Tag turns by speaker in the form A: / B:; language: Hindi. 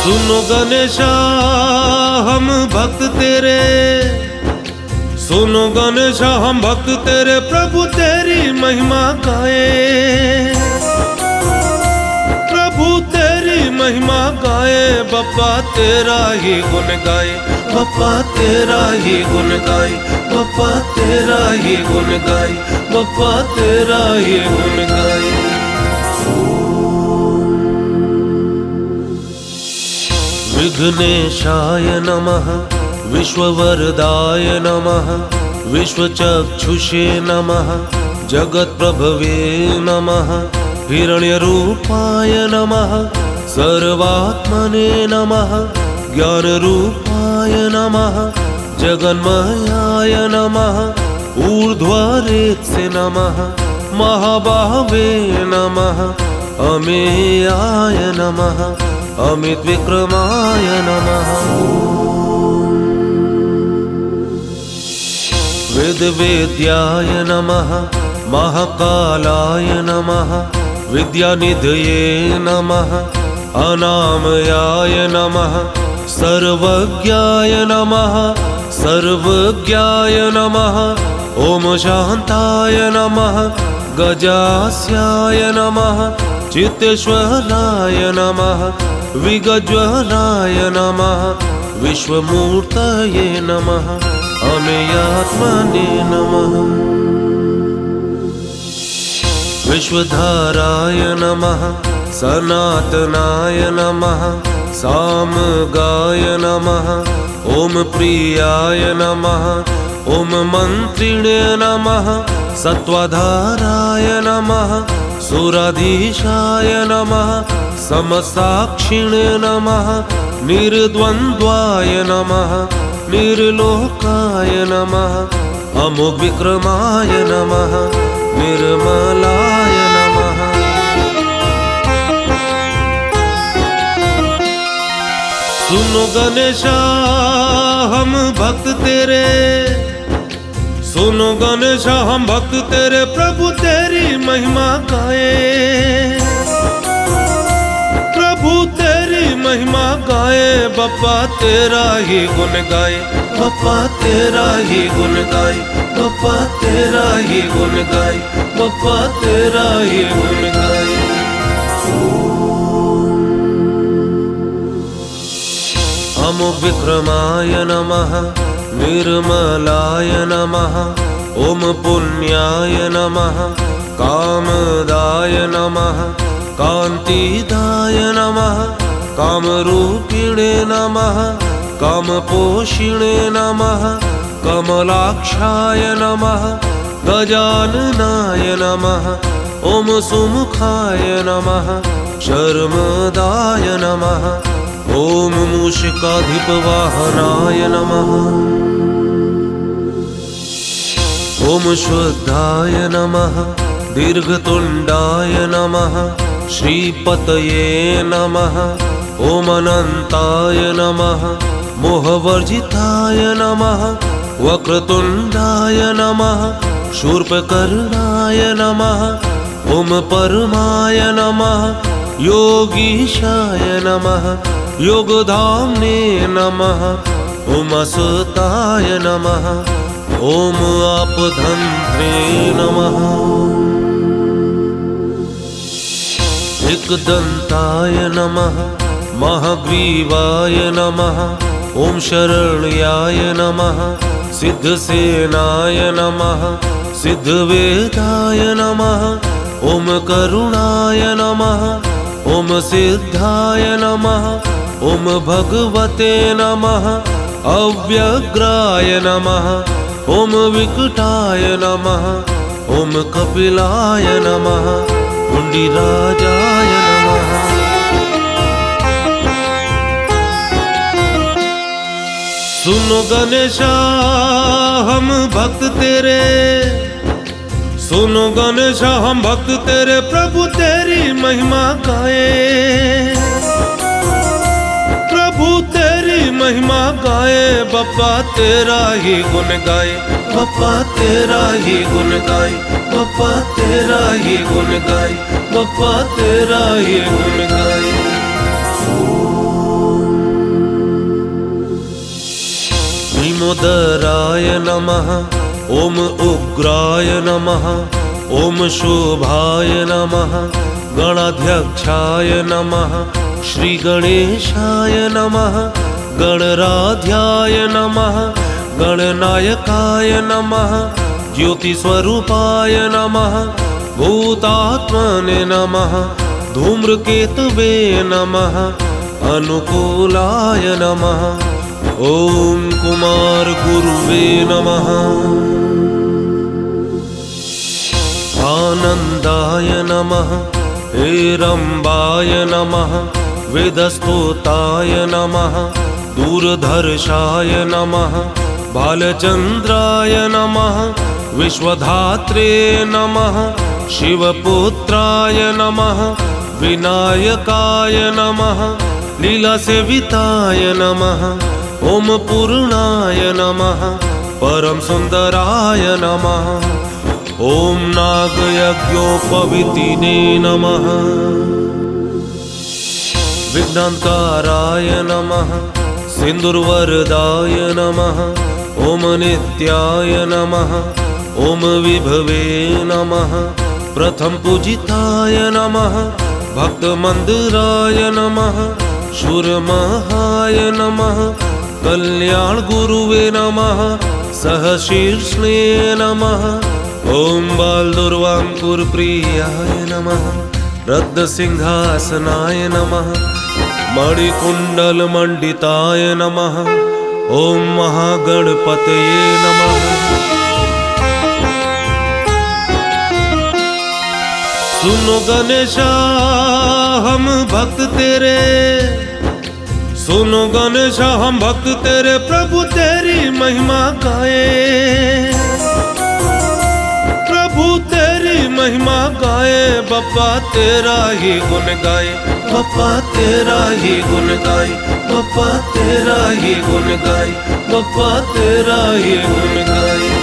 A: सुनो गणेशा हम भक्त तेरे, सुनो गणेशा हम भक्त तेरे, प्रभु तेरी महिमा गाए, प्रभु तेरी महिमा गाए, बप्पा तेरा ही गुण गाए, बप्पा तेरा ही गुण गाए, बप्पा तेरा ही गुण गाए, बप्पा तेरा ही गुण गाए। विघ्नेशाय नमः, विश्ववरदाय नमः, विश्वचक्षुषे नमः, जगत्प्रभवे नमः, हिरण्यरूपाय नमः, सर्वात्मने नमः, ज्ञानरूपाय नमः, जगन्मयाय नमः, ऊर्ध्वरेत्से नमः, महाबाहवे नमः, अमेयाय नमः, अमित विक्रमाय नमः। वेदवेद्याय नमः, महाकालाय नमः, विद्यानिधये नमः, अनामयाय नमः, सर्वज्ञाय नमः, सर्वज्ञाय नमः, ओम शान्ताय नमः, गजास्याय नमः, चित्तेश्वराय नमः, विगज्वराय नमः, विश्वमूर्तये नमः, अमेयात्मने नमः। विश्वधाराय नमः, सनातनाय नमः, सामगाय नमः, ओम प्रियाय नमः, ओम मंत्रिणे नमः, सत्त्वाधाराय नमः, सुराधीशाय नमः, समसाक्षिणे नमः, निर्द्वन्द्वाय नमः, निर्लोकाय नमः, अमोघ विक्रमाय नमः, निर्मलाय नमः। सुनो गणेशा हम भक्त तेरे, सुनो गणेशा हम भक्त तेरे, प्रभु तेरी महिमा गाए, प्रभु तेरी महिमा गाए, बप्पा तेरा ही गुण गाए, बप्पा तेरा ही गुण गाए, बप्पा तेरा ही गुण गाए, बप्पा तेरा ही गुण गाए। अमोघ विक्रमाय नमः, निर्मलाय नमः, ओम पुण्याय नमः, कामदाय नमः, कांतिदाय नमः, कामरूपिणे नमः, कामपोषिणे नमः, कमलाक्षाय नमः, गजाननाय नमः, ओम सुमुखाय नमः, शर्मदाय नमः, ओम मूषिकाधिपवाहनाय नमः, ओम शुद्धाय नमः, दीर्घतुण्डाय नमः, श्रीपतये नमः, ओम अनंताय नमः, मोहवर्जिताय नमः, वक्रतुण्डाय नमः, शूर्पकर्णाय नमः, ओम परमाय नमः, योगीशाय नमः, योगधाम्ने नमः, ओम असुताय नमः, ओम आपधन्त्रे नमः, एकदन्ताय नमः, महाग्रीवाय नमः, ओम शरण्याय नमः, सिद्धसेनाय नमः, सिद्धवेदाय नमः, ओम करुणाय नमः, ओम सिद्धाय नमः, ओम भगवते नमः, अव्यग्राय नमः, ओम विकटाय नमः, ओम कपिलाय नमः, पुंडीराजाय नमः। सुनो गणेशा हम भक्त तेरे, सुनो गणेशा हम भक्त तेरे, प्रभु तेरी महिमा गाए, प्रभु तेरी महिमा गाए, बप्पा तेरा ही गुण गाए, बप्पा तेरा ही गुण गाए, बप्पा तेरा ही गुण गाए, बप्पा तेरा ही गुण गाए। विश्वोदराय नमः। ओम उग्राय नमः। ओम शुभाय नमः। गणाध्यक्षाय नमः। श्री गणेशाय नमः। गणराध्याय नमः। गणनायकाय नमः। ज्योतिस्वरूपाय नमः। भूतात्मने नमः। धूम्रकेतवे नमः। अनुकूलाय नमः। ओम कुमार गुरुवे नमः। आनंदाय नमः। हेरंबाय नमः। वेदस्तोताय नमः। दूरधर्षाय नमः। बालचंद्राय नमः। विश्वधात्रे नमः। शिवपुत्राय नमः। विनायकाय नमः। लीलासेविताय नमः। ओम पूर्णाय नमः। परम सुंदराय नमः। ओम नागयज्ञोपवीतिने नमः। विघ्नान्तकाराय नमः। सिन्दूरवरदाय नमः। ओम नित्याय नमः। ओम विभवे नमः। प्रथम पूजिताय नमः। भक्तमंदिराय नमः। शूरमहाय नमः। कल्याण गुरुवे नमः। सहशीर्ष्णे नमः। ओम बालदुर्वांकुरप्रियाय नमः। रत्नसिंहासनाय नमः। मणिकुण्डलमण्डिताय नमः। ओम महागणपतये नमः। सुनो गणेशा हम भक्त तेरे। सुनो गणेशा हम भक्त तेरे। प्रभु तेरी महिमा गाए। प्रभु तेरी महिमा गाए। बप्पा तेरा ही गुण गाए। बप्पा तेरा ही गुण गाए। बप्पा तेरा ही गुण गाए। बप्पा तेरा ही गुण गाए।